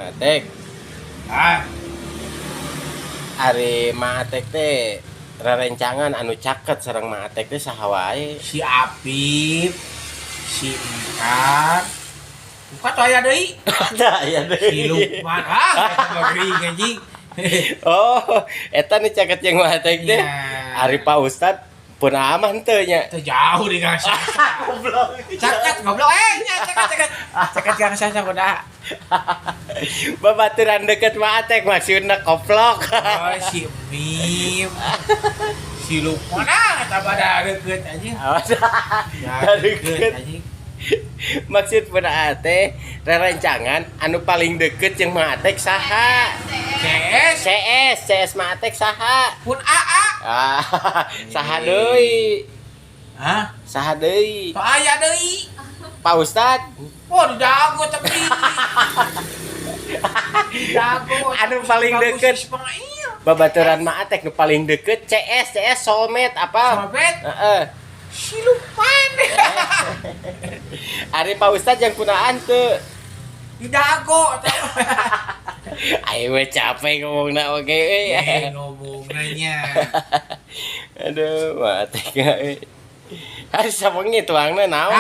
Matek. Ari Matek teh rerencangan anu caket sareng Matek teh saha wae? Si Apip, si Ikan, buka tuh aya deui. Ada aya Si deui. Lukman, eta mah geuring anjing. Oh, eta nu caket jeung Matek teh. Ya. Ari Pak Ustad pun aman teu nya. Teu jauh di Gang Sasa. Goblok. Caket goblok nya caket. Caket Gang Sasa kuda. Babaturan deket Matek maksudna koplok. Oh, si Mim. Si Lukman eta pada deukeut anjing. Ya deukeut anjing. Maksud pun teh rerencangan anu paling deket jeung Matek saha? CS Matek saha? Pun AA. Saha deui? Hah? Saha deui? Teu aya deui. Pak Ustad. Wah, dago tapi. Dago. Anu paling deket. Iya. Babaturan Matek nu paling deket CS soulmate apa? Soulmate? Heeh. Si Lukman. Ari Pak Ustad yang kunaan teu. Di dago. Ayo we capek ngomongna oge euy. Ngomong nanya. Aduh, Matek. Harus sawengi tuangna naon?